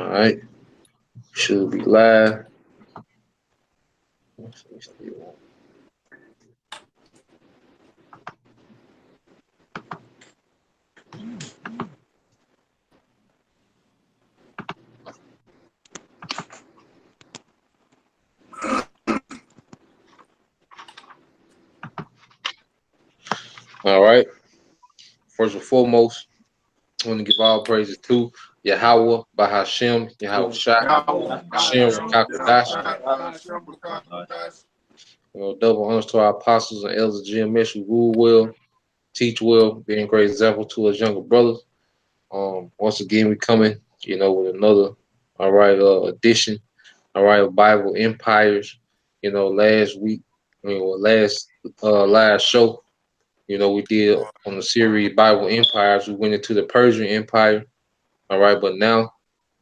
All right, should be live. All right. First and foremost, I want to give all praises to Yahweh, Bahashem, Yahweh Shah, Hashem, Rakakadash. Double honors to our apostles and elders of GMS who rule well, teach well, being a great example to us younger brothers. Once again, we coming, with another, all right, edition, all right, of Bible Empires. Last week, last show, we did on the series Bible Empires. We went into the Persian Empire, all right, but now,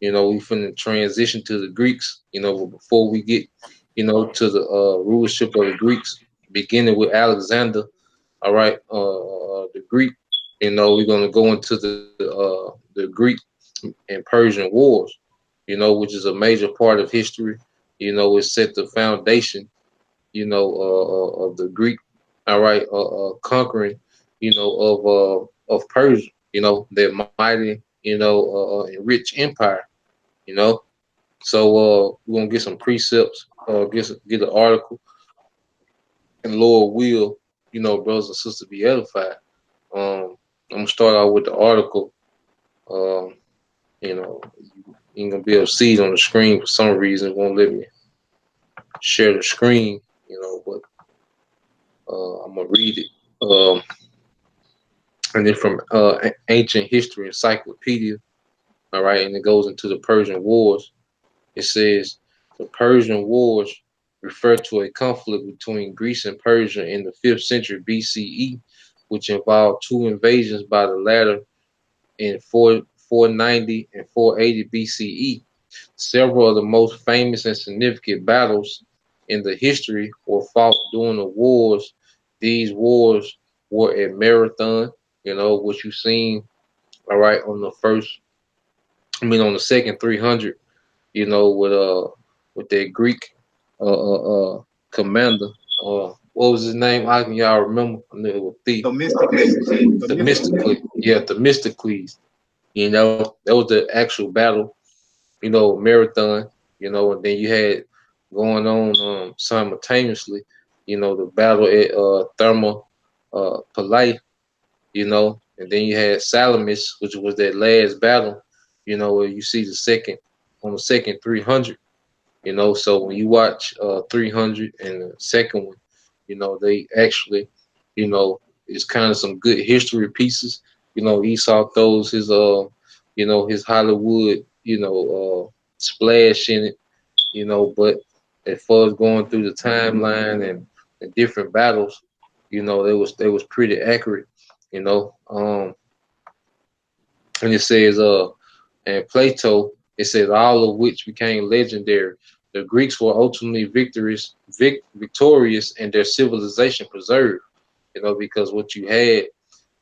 we finna transition to the Greeks. But before we get, to the rulership of the Greeks, beginning with Alexander, all right, the Greek. We're gonna go into the Greek and Persian wars. Which is a major part of history. It set the foundation. Of the Greek, all right, conquering, of Persia. That mighty, and rich empire. You know, so we're gonna get some precepts. Get an article, and Lord will, brothers and sisters, be edified. I'm gonna start out with the article. Um, you ain't gonna be able to see it on the screen for some reason. It won't let me share the screen. But I'm gonna read it. And then from Ancient History Encyclopedia. All right, and it goes into the Persian Wars. It says the Persian Wars refer to a conflict between Greece and Persia in the 5th century BCE, which involved two invasions by the latter in 490 and 480 BCE. Several of the most famous and significant battles in the history were fought during the wars. These wars were at Marathon, what you've seen, all right, on the second 300, with that Greek commander. What was his name? How can y'all remember? I knew it was Themistocles. Yeah, Themistocles. That was the actual battle. Marathon. And then you had going on simultaneously. The battle at Thermopylae. And then you had Salamis, which was that last battle. Where you see the second 300. So when you watch 300 and the second one, they actually, it's kind of some good history pieces. Esau throws his Hollywood, splash in it, but as far as going through the timeline and the different battles, they was pretty accurate, and it says, and Plato, it says all of which became legendary. The Greeks were ultimately victorious, and their civilization preserved. Because what you had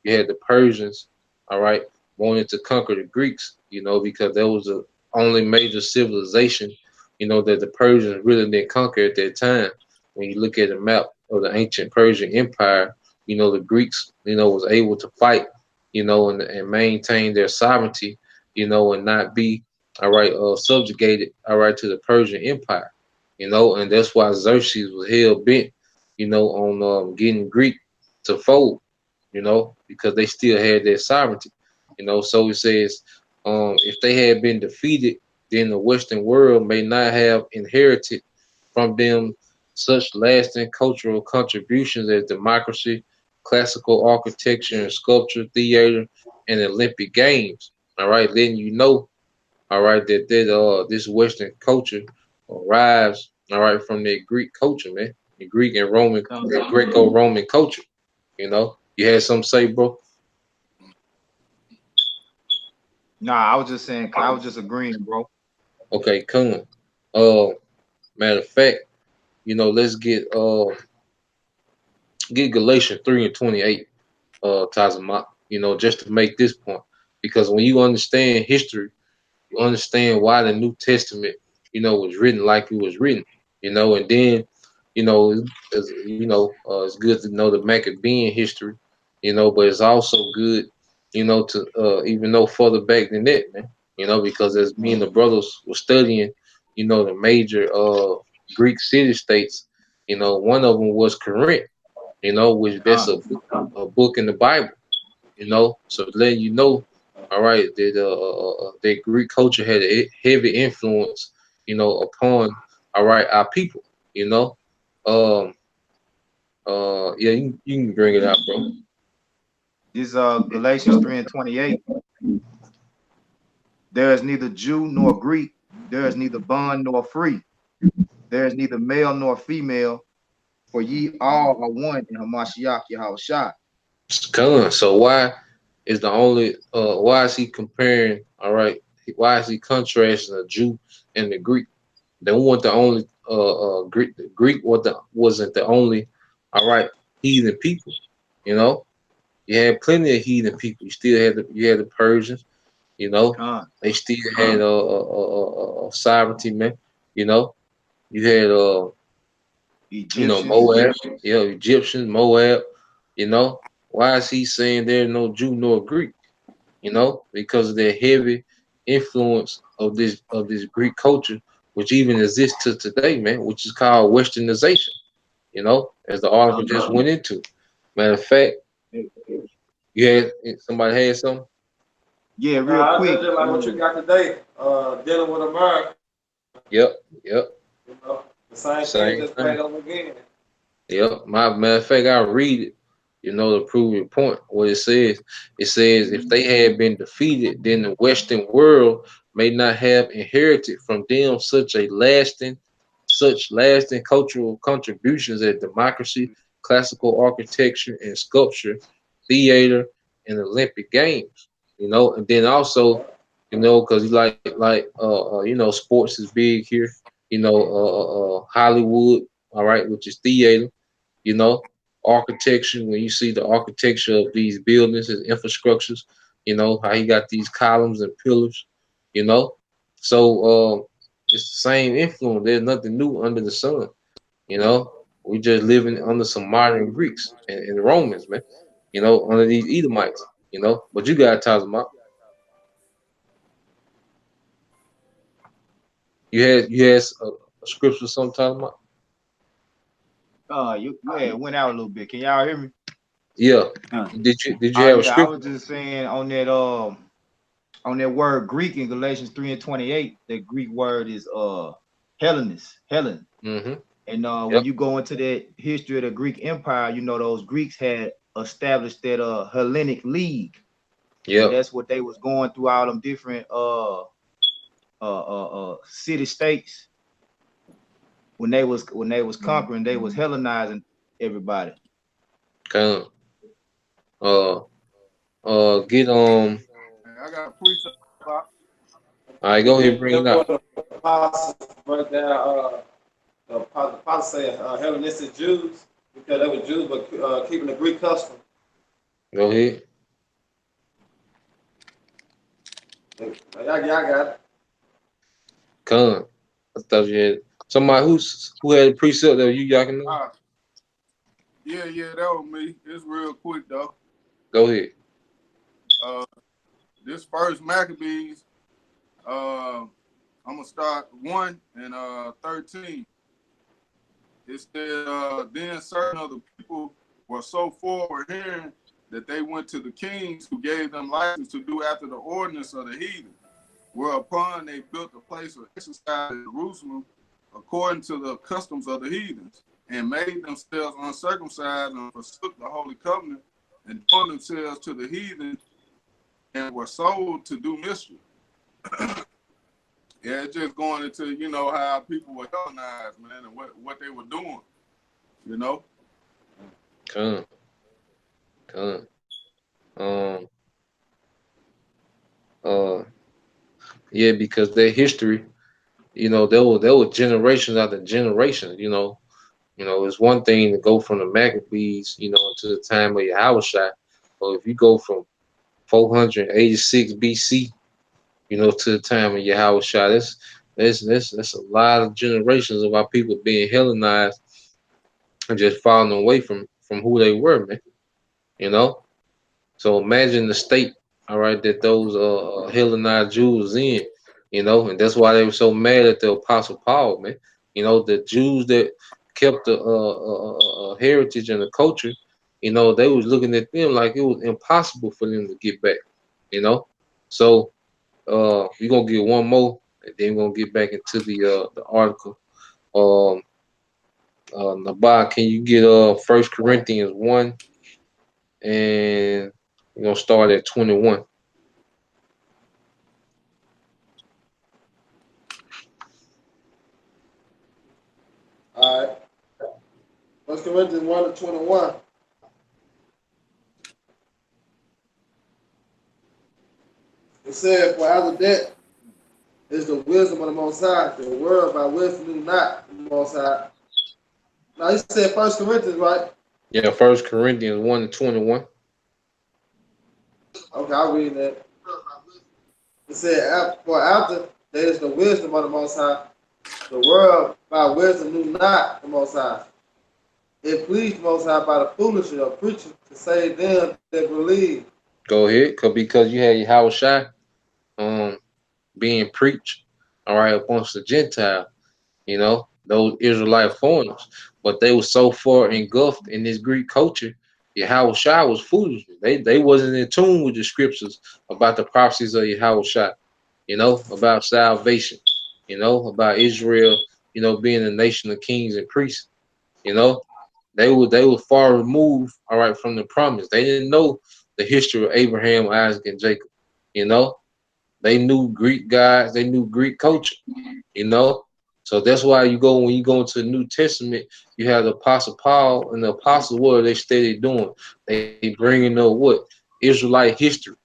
the Persians, all right, wanting to conquer the Greeks. Because that was the only major civilization, that the Persians really didn't conquer at that time. When you look at the map of the ancient Persian Empire, the Greeks, was able to fight, and maintain their sovereignty, and not be, all right, subjugated, all right, to the Persian Empire, and that's why Xerxes was hell bent, on getting Greek to fold, because they still had their sovereignty, So it says, if they had been defeated, then the Western world may not have inherited from them such lasting cultural contributions as democracy, classical architecture and sculpture, theater, and Olympic Games. All right, letting you know, all right, that this Western culture arrives, all right, from that Greek culture, man, the Greek and Roman, the Greco-Roman culture. You had something to say, bro? Nah, I was just saying. I was just agreeing, bro. Okay, come. Matter of fact, let's get Galatians 3:28, Tazamak, just to make this point, because when you understand history, you understand why the New Testament, was written like it was written, and then, it's good to know the Maccabean history, but it's also good, to even know further back than that, man, because as me and the brothers were studying, the major Greek city states, one of them was Corinth, which that's Con, a book in the Bible, so letting you know, all right, that Greek culture had a heavy influence, upon, all right, our people, you know. Um, yeah, you can bring it out, bro. this Galatians 3:28. There is neither Jew nor Greek, there is neither bond nor free, there is neither male nor female, for ye all are one in Hamashiach Yahushua. So why is he comparing, all right? Why is he contrasting the Jew and the Greek? They weren't the only Greek. The Greek wasn't the only, all right, heathen people. You know, you had plenty of heathen people. You had the Persians. You know, Con, they still had sovereignty, man. You know, you had Egyptians. Moab, Egyptians, Moab. You know, why is he saying there's no Jew nor Greek? Because of their heavy influence of this Greek culture, which even exists to today, man, which is called Westernization. As the article Con. just went into. Matter of fact, you had somebody had something. Yeah, real Nah, quick. just like what you got today, dealing with America, Yep, yep, the same thing same just played thing. over again. Yep. My matter of fact, I read it, to prove your point. What it says, if they had been defeated, then the Western world may not have inherited from them such lasting cultural contributions as democracy, classical architecture and sculpture, theater, and Olympic Games. And then also, because sports is big here. Hollywood, all right, which is theater, you know, architecture. When you see the architecture of these buildings and infrastructures, how he got these columns and pillars, you know. So it's the same influence. There's nothing new under the sun, you know. We just living under some modern Greeks and Romans, man. Under these Edomites, But you got to talk about. You had a scripture sometime about. You had went out a little bit. Can y'all hear me? Yeah. Uh, Did you oh have a yeah, I scripture? was just saying on that word Greek in Galatians 3:28, that Greek word is Hellenist, Helen. Mm-hmm. And when Yep. you go into that history of the Greek Empire, those Greeks had established that Hellenic League. And Yep. that's what they was going through all them different city states when they was conquering, they was Hellenizing everybody. Come. Uh. Get I got a preset about. All right, go ahead, bring it up. What the apostles break down, the apostles say Hellenistic Jews because they were Jews but keeping the Greek custom. Go ahead. I got it. Come. I thought you had somebody who had a precept that you y'all can know. Uh, yeah, that was me. It's real quick though. Go ahead. Uh, this first Maccabees, I'm gonna start 1 and 13. It said, then certain of the people were so forward hearing that they went to the kings who gave them license to do after the ordinance of the heathen. Whereupon they built a place of exercise in Jerusalem according to the customs of the heathens, and made themselves uncircumcised and forsook the holy covenant, and joined themselves to the heathen, and were sold to do mischief. Yeah, it's just going into how people were Hellenized, man, and what they were doing. You know. Come. Come. Um. Uh. Yeah, because their history, there were generations after generations. It's one thing to go from the Maccabees, to the time of Yahushua. But if you go from 486 BC, to the time of Yahweh Shah. That's a lot of generations of our people being Hellenized and just falling away from who they were, man. You know. So imagine the state, all right, that those Hellenized Jews was in, and that's why they were so mad at the Apostle Paul, man. The Jews that kept the heritage and the culture, they was looking at them like it was impossible for them to get back, you know. So we're gonna get one more, and then we're gonna get back into the article. Um, Nabal, can you get First Corinthians 1, and we're gonna start at 21. All right. 1 Corinthians 1:21. It said, "For after that is the wisdom of the Most High. The world by wisdom knew not the Most High." Now he said 1 Corinthians, right? Yeah, First Corinthians 1:21. Okay, I'll read that. It said, "For after there is the wisdom of the Most High. The world by wisdom knew not the Most High. It pleased the Most High by the foolishness of preaching to save them that believe." Go ahead, because you had Yahweh Shai being preached, all right, amongst the Gentile, those Israelite foreigners. But they were so far engulfed in this Greek culture, Yahweh Shai was foolish. They wasn't in tune with the scriptures about the prophecies of Yahweh Shai, about salvation, about Israel, being a nation of kings and priests, you know. They were far removed, all right, from the promise. They didn't know the history of Abraham, Isaac, and Jacob. You know, they knew Greek gods, they knew Greek culture. You know, so that's why when you go into the New Testament, you have the Apostle Paul and the Apostles. What are they steady doing? They bringing up what Israelite history.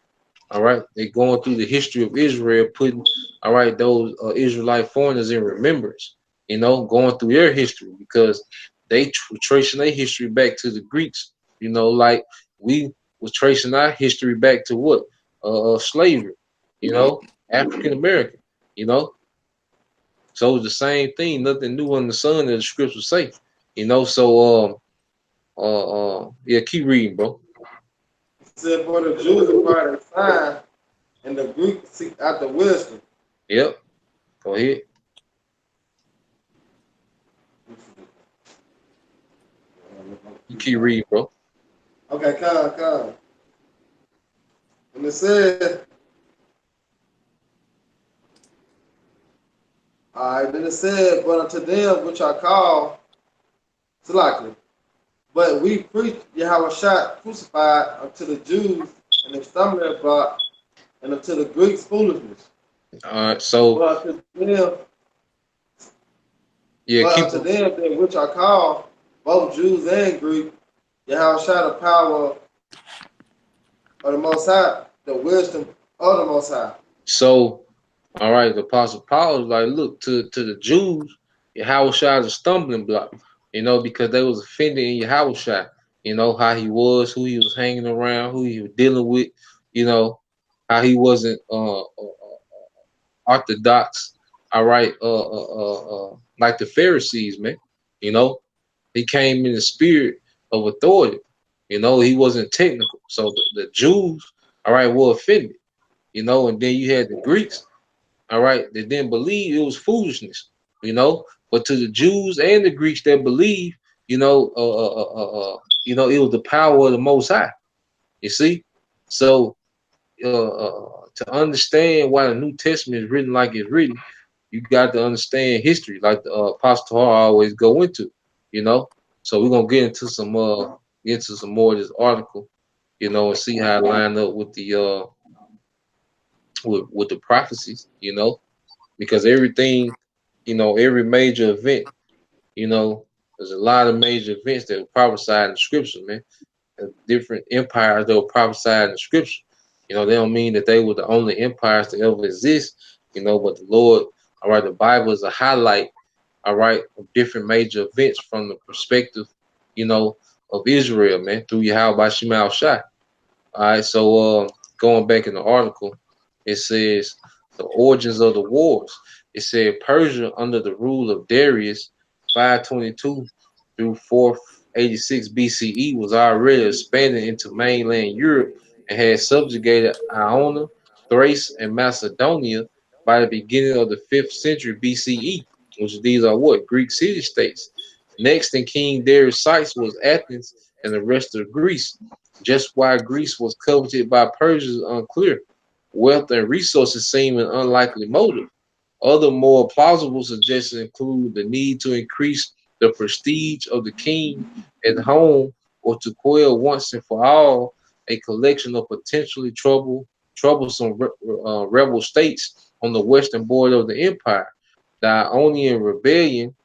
All right, they going through the history of Israel, putting all right those Israelite foreigners in remembrance. Going through their history because they tracing their history back to the Greeks. Like we was tracing our history back to what slavery. You know, African American. You know, so it's the same thing. Nothing new under the sun, as the scriptures say. So yeah, keep reading, bro. It said, "For the Jews require a sign, and the Greeks seek after wisdom." Yep, go ahead. You keep reading, bro. Okay, come. And it said, all right, then it said, "But unto them which are called," Salaki, "but we preach Yahweh Shai crucified unto the Jews and the stumbling block, and unto the Greeks foolishness. All right, so But unto them, yeah, but keep. unto them that which are called, both Jews and Greek, Yahweh Shai the power of the Most High, the wisdom of the Most High." So, all right, the Apostle Paul is like, look to the Jews, Yahweh Shai is a stumbling block, because they was offended in Yahweh Shai, how he was, who he was hanging around, who he was dealing with, you know, how he wasn't orthodox, all right, like the Pharisees, man, you know, he came in the spirit of authority, he wasn't technical. So the Jews, all right, were offended, and then you had the Greeks, all right, they didn't believe it was foolishness, But to the Jews and the Greeks that believe, it was the power of the Most High. You see, so to understand why the New Testament is written like it's written, you got to understand history, like the Apostle Paul always go into, you know. So we're gonna get into some more of this article, and see how it line up with the with the prophecies, because everything, every major event, there's a lot of major events that were prophesied in the scripture, man. Different empires that were prophesied in the scripture. They don't mean that they were the only empires to ever exist, but the Lord, all right, the Bible is a highlight, all right, of different major events from the perspective, of Israel, man, through Yahweh Shai. All right, so going back in the article, it says, the origins of the wars. It said Persia under the rule of Darius, 522 through 486 BCE, was already expanding into mainland Europe and had subjugated Ionia, Thrace, and Macedonia by the beginning of the 5th century BCE, which these are what? Greek city states. Next in King Darius' sights was Athens and the rest of Greece. Just why Greece was coveted by Persia is unclear. Wealth and resources seem an unlikely motive. Other more plausible suggestions include the need to increase the prestige of the king at home or to quell once and for all a collection of potentially troublesome rebel states on the western border of the empire. The Ionian rebellion,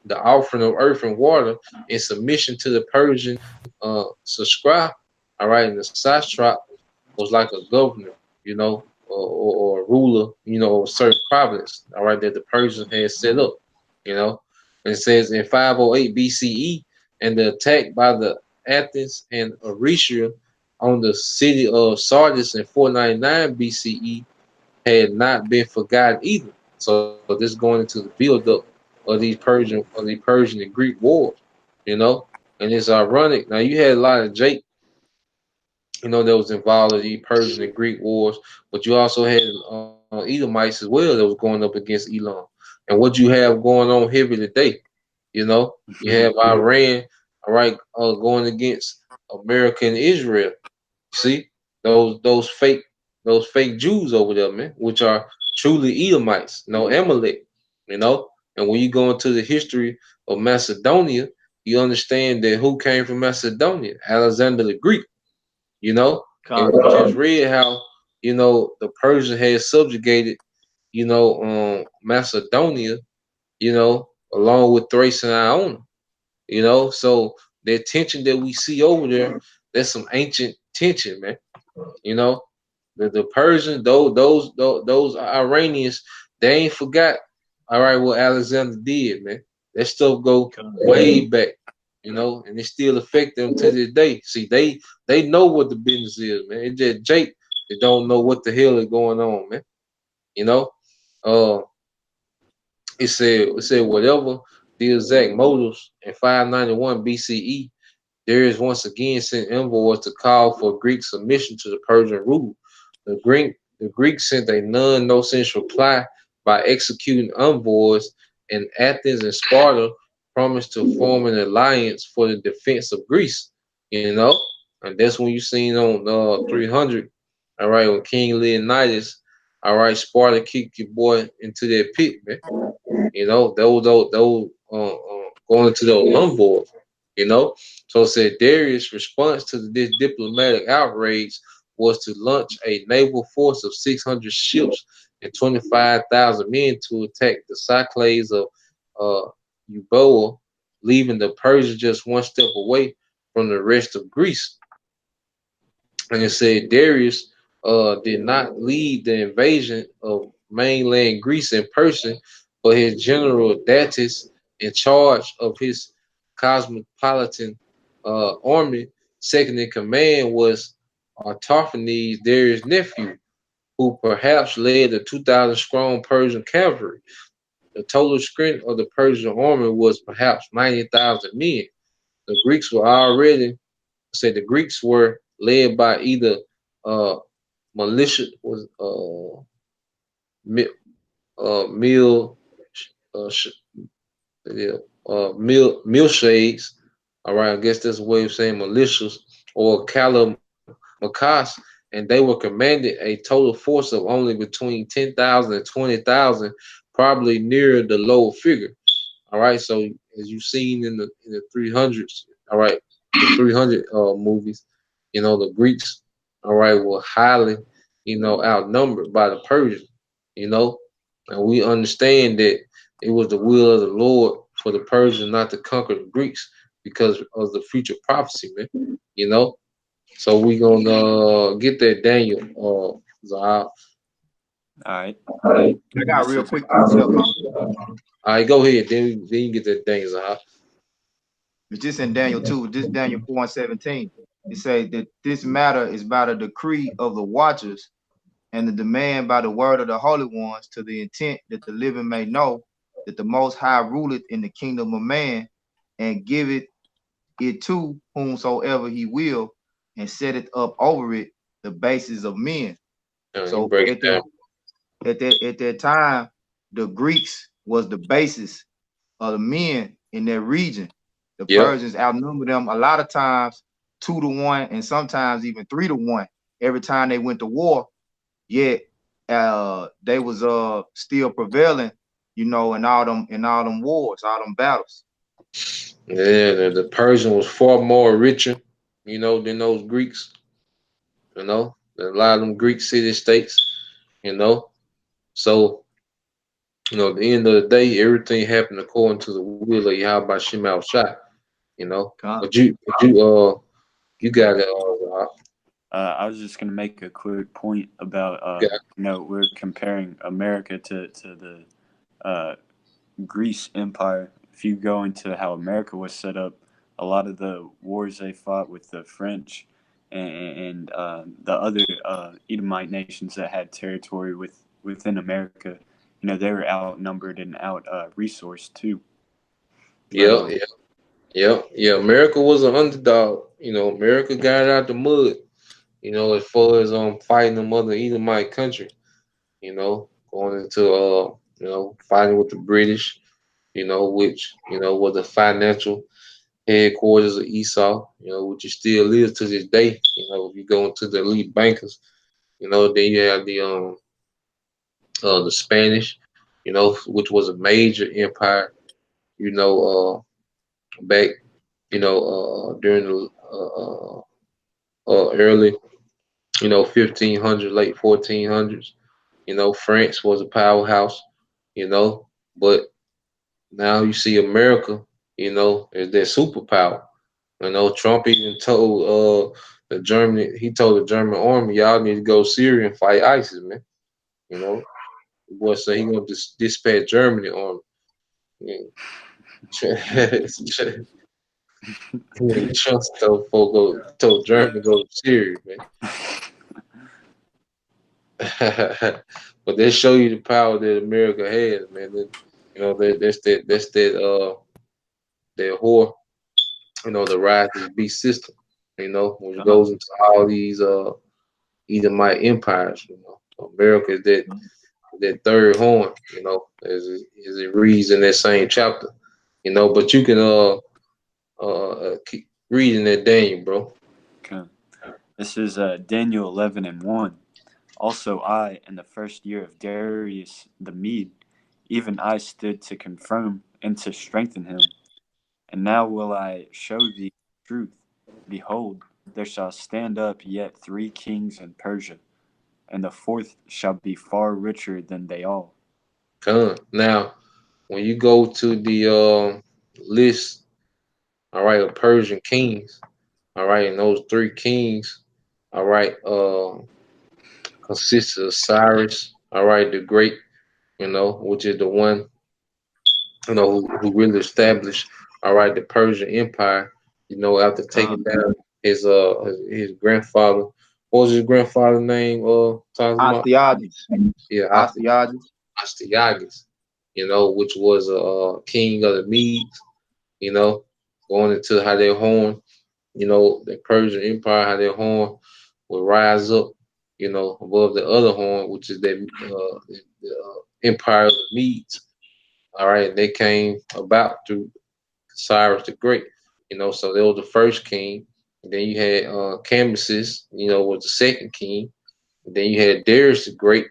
the offering of earth and water in submission to the Persian subscribe. All right, and the satrap was like a governor, or a ruler, of a certain province. All right, that the Persians had set up, you know. And it says in 508 BCE, and the attack by the Athens and Eretria on the city of Sardis in 499 BCE had not been forgotten either. So this going into the build up of the Persian and Greek wars, you know. And it's ironic. Now you had a lot of Jake, that was involved in the Persian and Greek wars, but you also had Edomites as well that was going up against Elam. And what you have going on heavy today, you have Iran, all right, going against America and Israel. See those fake Jews over there, man, which are truly Edomites, no Amalek, you know. And when you go into the history of Macedonia, you understand that who came from Macedonia? Alexander the Greek, you know. And we just read how the Persians had subjugated, Macedonia, along with Thrace and Ionia, So the tension that we see over there, that's some ancient tension, man. You know, the Persians, those Iranians, they ain't forgot. All right, what Alexander did, man. That stuff go way back, and it still affect them to this day. See, they know what the business is, man. It's just Jake they don't know what the hell is going on, man. You know, uh, it said whatever the exact motives in 591 BCE, there is once again sent envoys to call for Greek submission to the Persian rule. The Greeks sent a nonsense reply by executing envoys, and Athens and Sparta promised to form an alliance for the defense of Greece. And that's when you seen on 300. All right, when King Leonidas, all right, Sparta kicked your boy into that pit, man. Those going into those envoys. So it said Darius' response to this diplomatic outrage was to launch a naval force of 600 ships and 25,000 men to attack the Cyclades of Euboea, leaving the Persians just one step away from the rest of Greece. And it said Darius did not lead the invasion of mainland Greece in person, but his general Datis, in charge of his cosmopolitan army, second in command was Artaphernes, Darius' nephew, who perhaps led the 2,000 strong Persian cavalry. The total strength of the Persian army was perhaps 90,000 men. The Greeks were already the Greeks were led by either uh, militia was mil uh, yeah, milshades. All right, I guess that's a way of saying militias or Makas, and they were commanded a total force of only between 10,000 and 20,000, probably near the lower figure. All right, so as you've seen in the 300s, all right, the 300 movies, the Greeks, all right, were highly, outnumbered by the Persians, you know, and we understand that it was the will of the Lord for the Persians not to conquer the Greeks because of the future prophecy, man. So we gonna get that Daniel, Zahab. All right. I got real quick precept. All right, go ahead. Then you get that Daniel, Zahab. It's just in Daniel 2, this Daniel 4 and 17. It says that this matter is by the decree of the watchers and the demand by the word of the holy ones, to the intent that the living may know that the Most High ruleth in the kingdom of man, and giveth it to whomsoever he will, and setteth up over it the basis of men. You So break it at down. that time, the Greeks was the basis of the men in that region. The Yep. Persians outnumbered them a lot of times 2-1, and sometimes even 3-1 every time they went to war. Yet they was still prevailing, in all them wars, all them battles. Yeah, the Persian was far more richer, than those Greeks. A lot of them Greek city states. You know, so at the end of the day, everything happened according to the will of Yahweh Shemal Shai. You know, Con, you got it. I was just gonna make a quick point about Yeah, we're comparing America to the Greece Empire. If you go into how America was set up, a lot of the wars they fought with the French and the other Edomite nations that had territory within America, they were outnumbered and out resourced too. yeah, yeah, yeah, yeah. America was an underdog. America got it out the mud. As far as fighting them other Edomite country. Going into fighting with the British. Which was the financial headquarters of Esau. Which it still is to this day. If you go into the elite bankers, then you have the Spanish. Which was a major empire. Back during the early 1500s, late 1400s. France was a powerhouse. But now you see America. Is their superpower. Trump even told he told the German army, y'all need to go Syria and fight ISIS, man. The boy said he gonna dispatch Germany army. Trump told Germany to go to Syria, man. But they show you the power that America has, man. That whore, the rise of the beast system. When it goes into all these Edomite empires, America is that third horn, as it reads in that same chapter. But you can keep reading that Daniel, bro. Okay. This is Daniel 11:1. Also I, in the first year of Darius the Mede, even I stood to confirm and to strengthen him. And now will I show thee truth. Behold, there shall stand up yet 3 kings in Persia, and the fourth shall be far richer than they all. Now, when you go to the list, all right, of Persian kings, all right, and those 3 kings, all right, consists of Cyrus, all right, the Great, which is the one, who really established, all right, the Persian Empire, after taking down his grandfather. What was his grandfather's name? Talking about, Astyages, yeah, Astyages. Astyages, which was a king of the Medes, you know, going into how their horn, the Persian Empire, how their horn would rise up, above the other horn, which is the Empire of the Medes. All right, and they came about through Cyrus the Great, so they was the first king. And then you had Cambyses, was the second king. And then you had Darius the Great,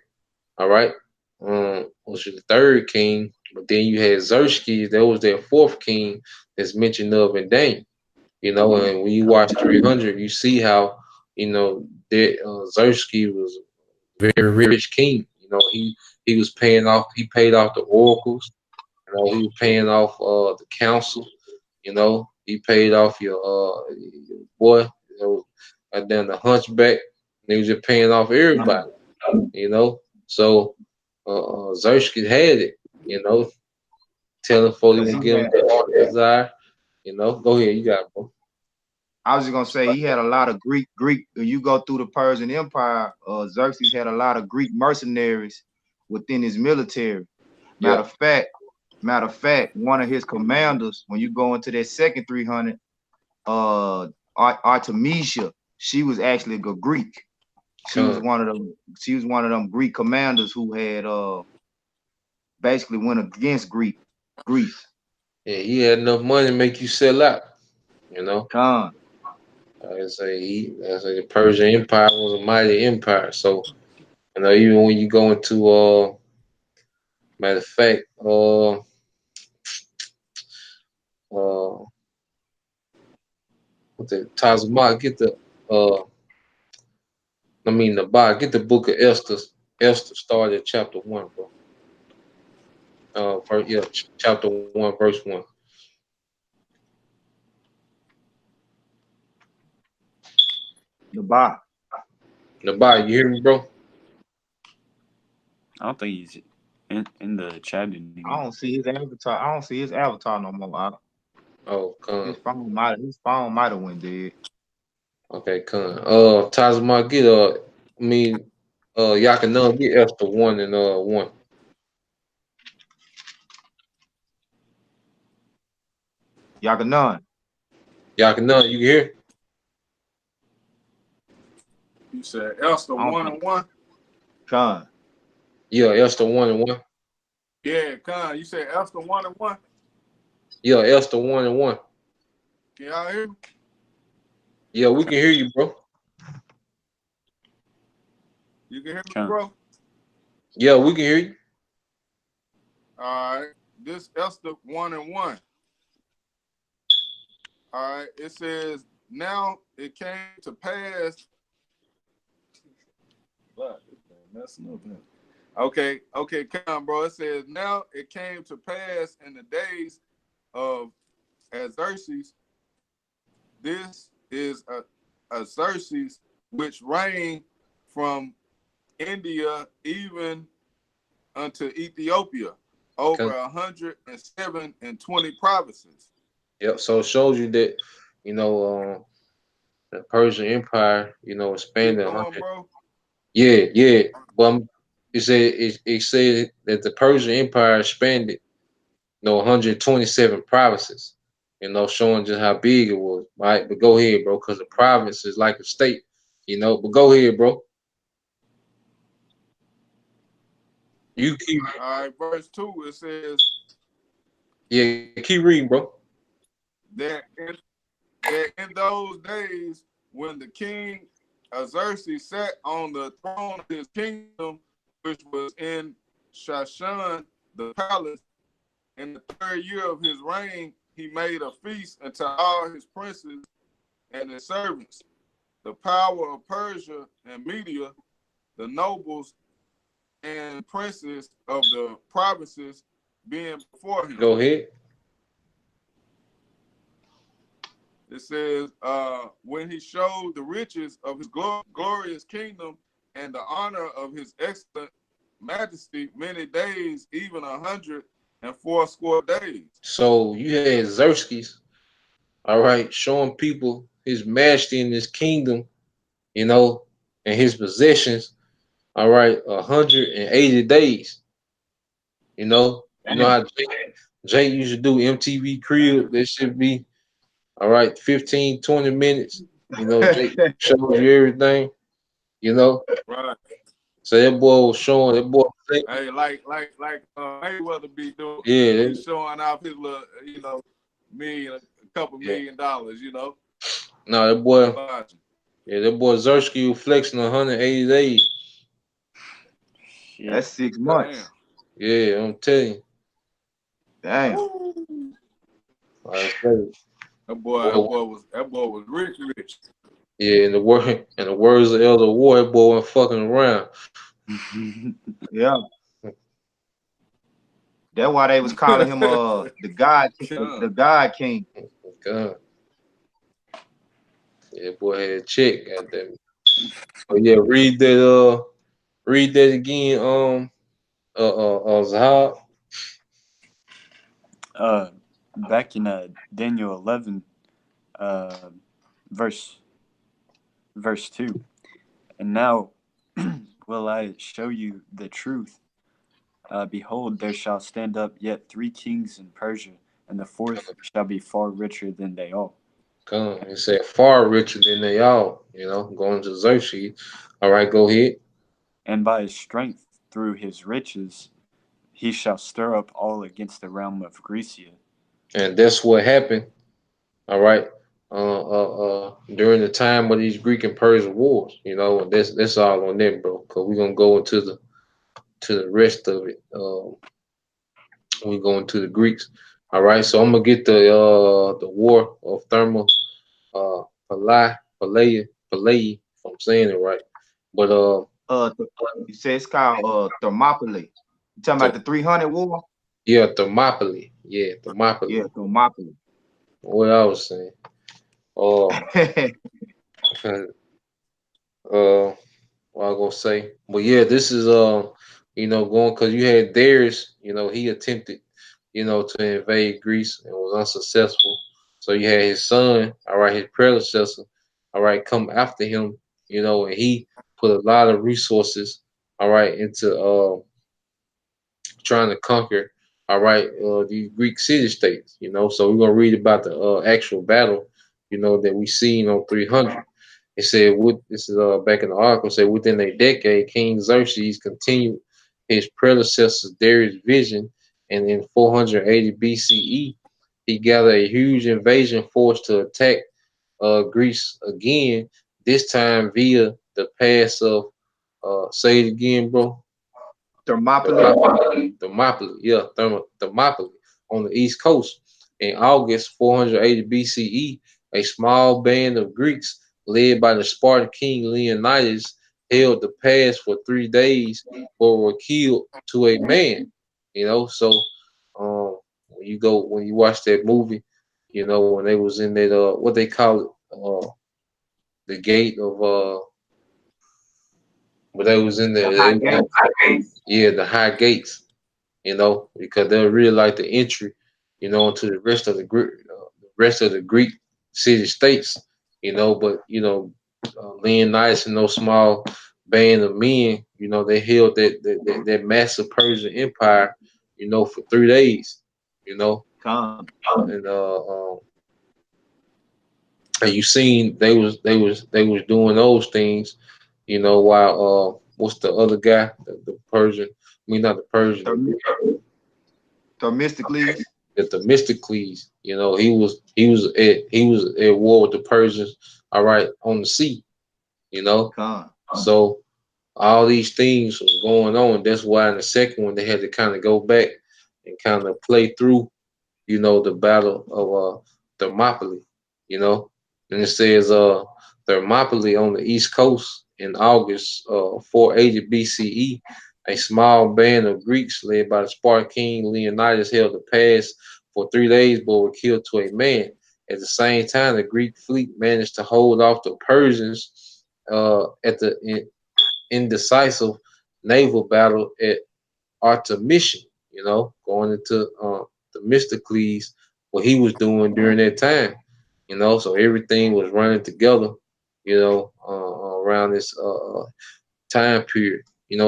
all right, was the third king. But then you had Xerxes, that was their fourth king that's mentioned of in Daniel. And when you watch 300, you see how, that Xerxes was a very rich king. He was he paid off the oracles. He was paying off the council. He paid off your boy, and then the hunchback. And he was just paying off everybody. So Xerxes had it. Telling folks Cause he he gonna give him had the art desire. Go ahead, you got it, bro. I was just gonna say he had a lot of Greek. When you go through the Persian Empire, Xerxes had a lot of Greek mercenaries within his military. Yeah. Matter of fact, one of his commanders, when you go into that second 300, Artemisia, she was actually a Greek. She was Con. one of them. She was one of them Greek commanders who had basically went against Greece. Yeah, he had enough money to make you sell out. You know, Khan. I say the Persian Empire was a mighty empire. So you know, even when you go into matter of fact, uh, what the Tazma, get the the Bible, get the book of Esther. Esther started at chapter 1, bro. Chapter 1, verse 1. The Ba. The Bible, you hear me, bro? I don't think he's in the chat anymore. I don't see his avatar. I don't see his avatar no more. Oh, con. His phone might have went dead. Okay, con. Tazma, get y'all can get Esther 1 and 1. Yakanan. Y'all can you can hear? You said Esther I don't 1 think and 1? Khan. Yeah, Esther 1 and 1. Yeah, Con. You said Esther 1 and 1? Yeah, Esther 1 and 1. Can y'all hear me? Yeah, we can hear you, bro. You can hear me, Con. bro? Yeah, we can hear you. All right. This Esther 1 and 1. All right. It says, now it came to pass. But messing up here. Okay, come, bro. It says, now it came to pass in the days of Xerxes. This is a Xerxes which reigned from India even unto Ethiopia, over Con. 107 and 20 provinces. Yep. So it shows you that, you know, the Persian Empire, Keep expanded going, 100. bro. Yeah, yeah. But it said that the Persian Empire expanded, 127 provinces. Showing just how big it was. Right, but go ahead, bro, because the province is like a state. But go ahead, bro. You keep, All right, verse 2, it says yeah, keep reading, bro. that in those days when the king Xerxes sat on the throne of his kingdom, which was in Shashan, the palace, in the 3rd year of his reign, he made a feast unto all his princes and his servants, the power of Persia and Media, the nobles and princes of the provinces being before him. Go ahead. It says, when he showed the riches of his glorious kingdom and the honor of his excellent majesty many days, even 180 days. So you had Xerxes, all right, showing people his majesty in his kingdom, and his possessions, all right, 180 days. You know how Jay used to do MTV Crib. That should be all right, 15, 20 minutes. Jake shows you everything. You know, Right. so that boy was showing that boy. Hey, like Mayweather be doing, Yeah, he's showing off his little, a couple yeah. $1,000,000. No, that On the boy. boxing. Yeah, that boy Zersky was flexing 180 days. That's Shit. 6 months. Damn. Yeah, I'm telling you. Damn. Woo. Like I say, boy, That boy was rich, rich. yeah, in the words of Elder War, that boy wasn't fucking around. Yeah. That's why they was calling him the Come. God King. God. Yeah, boy had a check, goddamn it. But yeah, read that again, Zahab. uh, Back in Daniel 11, uh, verse verse 2. And now will I show you the truth. Behold, there shall stand up yet 3 kings in Persia, and the fourth shall be far richer than they all. Come, it said far richer than they all. Going to Xerxes. All right, go ahead. And by his strength through his riches he shall stir up all against the realm of Grecia. And that's what happened. All right. During the time of these Greek and Persian wars, and that's all on them, bro. Cause we're gonna go into the rest of it. We go into the Greeks. All right. So I'm gonna get the war of Therma Palai, if I'm saying it right. But You say it's called Thermopylae. You talking about the 300 war? yeah, Thermopylae. Yeah, Thermopylae. Yeah, Thermopylae. What I was saying. Uh, what I gonna say. But yeah, this is going because you had Darius. He attempted to invade Greece and was unsuccessful. So you had his son, all right, his predecessor, all right, come after him. And he put a lot of resources, all right, into trying to conquer, all right, these Greek city states. So we're gonna read about the actual battle, that we seen on 300. It said, this is back in the article. It said within a decade, King Xerxes continued his predecessor Darius' vision, and in 480 BCE, he gathered a huge invasion force to attack Greece again. This time via the pass of say it again, bro. Thermopylae. Thermopylae, yeah, Thermopylae on the East Coast. In August 480 BCE, a small band of Greeks led by the Spartan king Leonidas held the pass for 3 days, but were killed to a man. So when you watch that movie, when they was in that what they call it, the gate of but they was in The there, high gate. yeah, the high gates. Because they'll really like the entry, into the rest of the Greek city states, But Leonidas and those small band of men, they held that massive Persian empire, for 3 days, you know, Come. and and you seen they was doing those things, while what's the other guy, the Persian? I mean, not the Persian, Themistocles. that the Themistocles, he was at war with the Persians, all right, on the sea, you know. Come. So all these things was going on. That's why in the second one they had to kind of go back and kind of play through, the battle of Thermopylae, you know. And it says Thermopylae on the east coast in August 480 BCE. A small band of Greeks led by the Spartan king Leonidas held the pass for 3 days, but were killed to a man. At the same time, the Greek fleet managed to hold off the Persians at the indecisive naval battle at Artemisium, going into the Themistocles, what he was doing during that time, so everything was running together, around this time period,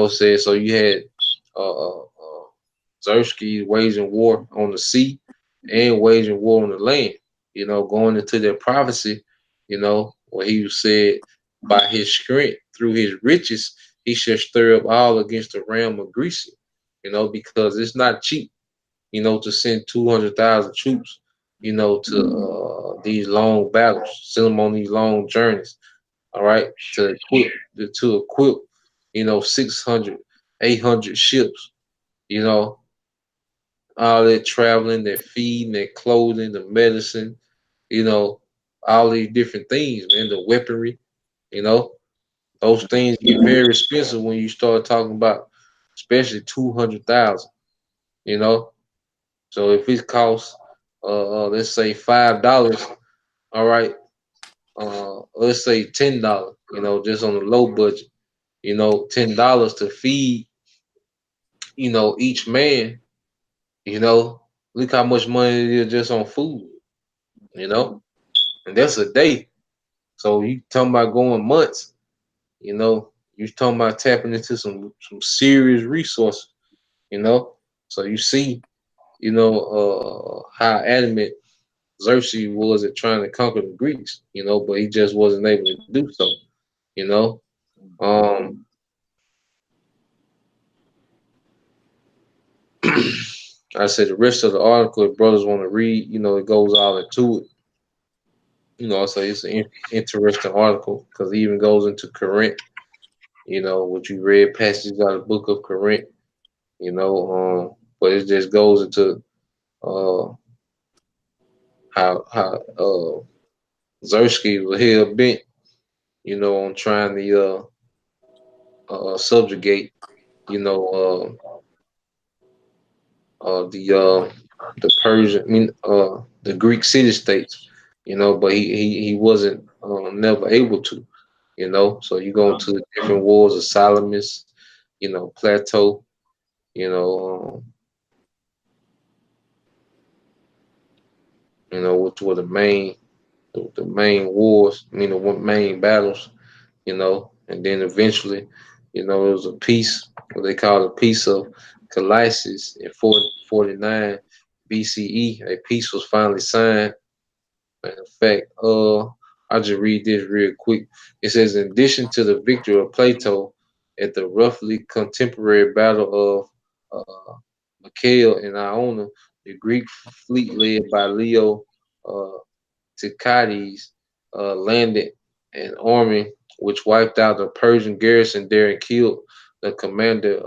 said so you had Xerxes waging war on the sea and waging war on the land, going into their prophecy, where he said by his strength through his riches he should stir up all against the realm of Greece, because it's not cheap, to send 200,000 troops, to these long battles, send them on these long journeys, all right, to equip, 600, 800 ships, you know, all that traveling, their feeding, their clothing, the medicine, you know, all these different things, man, the weaponry, you know, those things get very expensive when you start talking about, especially 200,000, you know. So if it costs, let's say $5, all right, let's say $10, just on the low budget, $10 to feed, each man, you know, look how much money it is just on food, you know, and that's a day, So you talking about going months, you know, you talking about tapping into some serious resources, you know. So you see, you know, how adamant Xerxes was at trying to conquer the Greeks, you know, but he just wasn't able to do so, you know. Um, I said the rest of the article, if brothers want to read, you know, it goes all into it. You know, so it's an interesting article because it even goes into Corinth, you know, what you read passages out of the book of Corinth, you know, but it just goes into uh, how Xerxes was hell bent, you know, on trying to subjugate, you know, the Persian, the Greek city states, you know, but he wasn't never able to, you know. So you go into the different wars of Salamis, you know, Plateau, you know, which were the main wars, the main battles, you know, and then eventually, you know, it was a peace, what they call the Peace of Callisis in 449 BCE. A peace was finally signed. In fact, I'll just read this real quick. It says, in addition to the victory of Plato at the roughly contemporary battle of Mykale and Iona, the Greek fleet led by Leo uh, Tychides landed an army which wiped out the Persian garrison there and killed the commander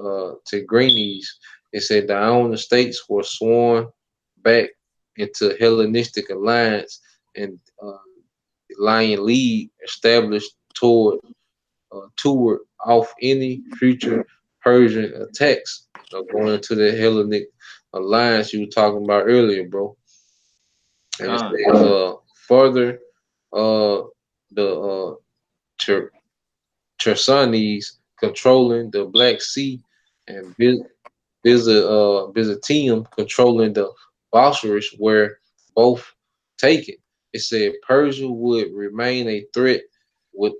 Tigranes. It said the Ionian states were sworn back into Hellenistic alliance and the Lion League established toward off any future Persian attacks. Going into the Hellenic alliance you were talking about earlier, bro. And it says further the Ter- Tersanes controlling the Black Sea and Byzantium controlling the Bosphorus were both taken. It said Persia would remain a threat with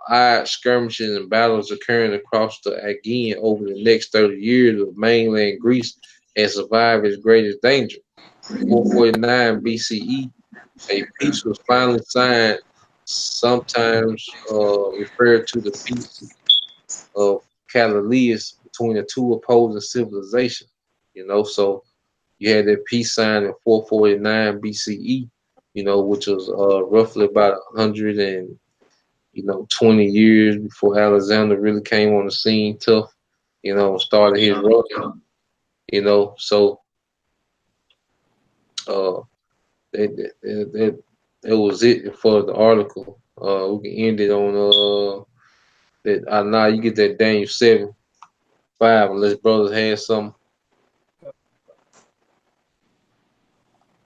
odd skirmishes and battles occurring across the Aegean over the next 30 years of mainland Greece and survived its greatest danger. 449 BCE, a peace was finally signed, sometimes referred to the Peace of Callias between the two opposing civilizations. You know, so you had that peace signed in 449 BCE, you know, which was roughly about 100 and 20 years before Alexander really came on the scene tough, started his run, so uh, that was it for the article. We can end it on that. Now you get that Daniel 7:5 unless brothers had some.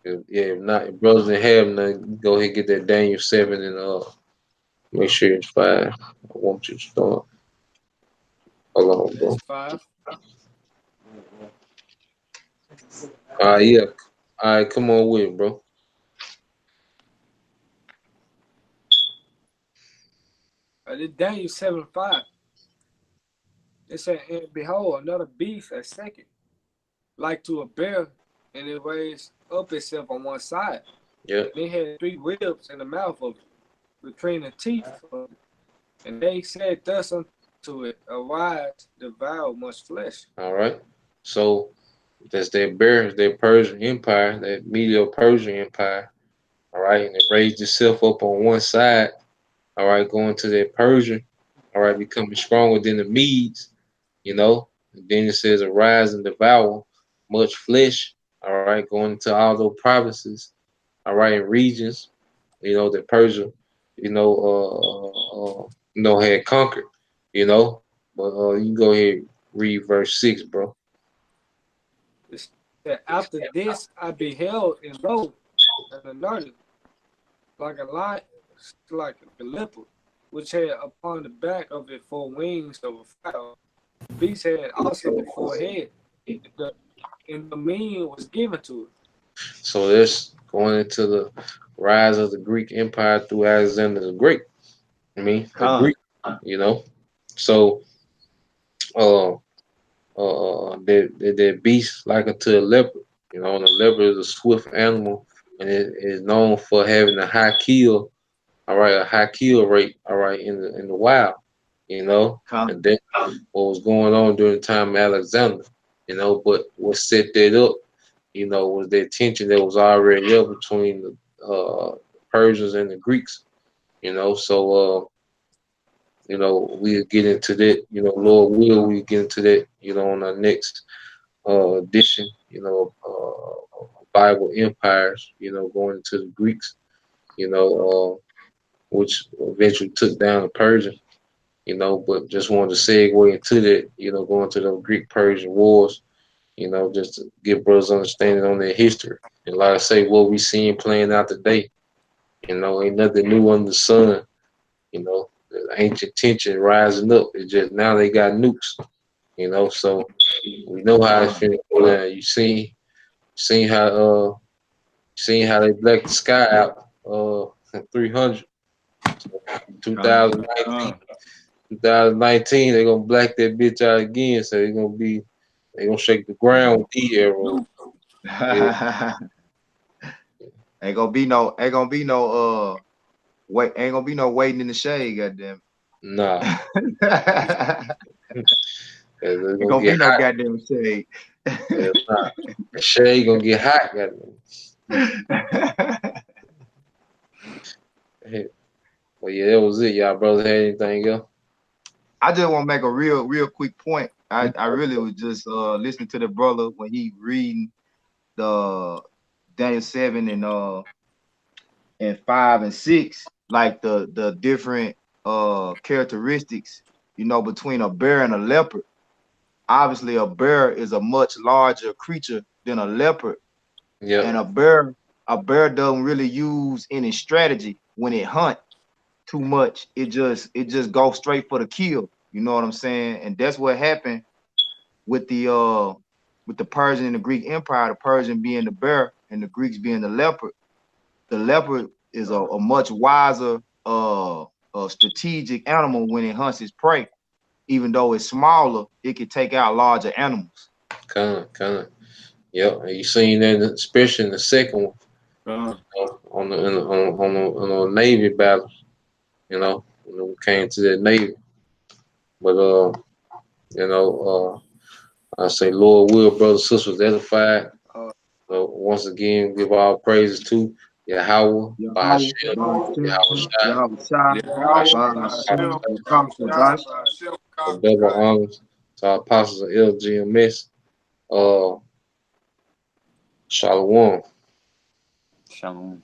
Yeah, if not, if brothers didn't have none, go ahead and get that Daniel 7 and make sure it's 5. I want you to start. Hold on, bro. That's 5. Yeah. All right, come on with it, bro. This Daniel 7:5. It said, and behold, another beast, a second, like to a bear, and it raised up itself on one side. Yeah. And it had 3 ribs in the mouth of it, between the teeth of it. And they said thus unto it, arise, devour much flesh. All right. So that's their Persian Empire, that Medo-Persian Empire. All right, and it raised itself up on one side. All right, going to that Persian. All right, becoming stronger than the Medes. And then it says arise and devour much flesh. All right, going into all those provinces. All right, and regions. That Persia. Had conquered. But you can go ahead and read verse 6, bro. It said, after this I beheld and lo, and another, like a lion, like a leopard, which had upon the back of it 4 wings of a fowl. The beast had also 4 heads, and dominion was given to it. So that's going into the rise of the Greek Empire through Alexander the Great. I mean, the Con. Greek, So, uh, that beast like unto a leopard. And a leopard is a swift animal, and it is known for having a high kill. All right, a high kill rate. All right, in the wild. And Con. that what was going on during the time of Alexander. But what set that up, was the tension that was already up between the Persians and the Greeks. So we'll get into that. Lord will we get into that. On our next edition. Bible empires. Going into the Greeks. Which eventually took down the Persians. But just wanted to segue into that. Going to the Greek Persian wars. Just to give brothers understanding on their history. And like I say, what we seeing playing out today. Ain't nothing new under the sun. The ancient tension rising up. It's just now they got nukes. So we know how it's Con. finna go down. Seen how they blacked the sky out 300 Con. 2019 2019 they're gonna black that bitch out again, so they gonna shake the ground with the arrows. Yeah, Ain't gonna be no waiting in the shade, goddamn. nah, Ain't they're gonna gonna get be no hot. goddamn shade. Yeah, nah. The shade gonna get hot, goddamn. Hey, well, yeah, that was it, y'all brothers. Had anything else? I just want to make a real quick point. I really was just listening to the brother when he reading the Daniel 7 and 5 and 6, like the different characteristics, between a bear and a leopard. Obviously, a bear is a much larger creature than a leopard, Yep, and a bear doesn't really use any strategy when it hunt too much. It just goes straight for the kill. You know what I'm saying? And that's what happened with the Persian and the Greek Empire. The Persian being the bear and the Greeks being the leopard. The leopard is a much wiser, strategic animal when it hunts its prey. Even though it's smaller, it can take out larger animals. kind of. Yep, and you seen that, especially in the second one, Con. on the Navy battle. When we came to that Navy, but you know, I say, Lord will, brothers and sisters, edified. Uh, Once again, give all praises to Yahweh, Yahweh, Bahashem, Ba'ashem, Yahweh Shai, Yahweh Shai, Yahweh, Ba'ashem, Hashem, Yakam Yahushua, Shadash. Hashem, for double Kadosh. honors to our apostles of LGMS. Uh, Shalom. Shalom.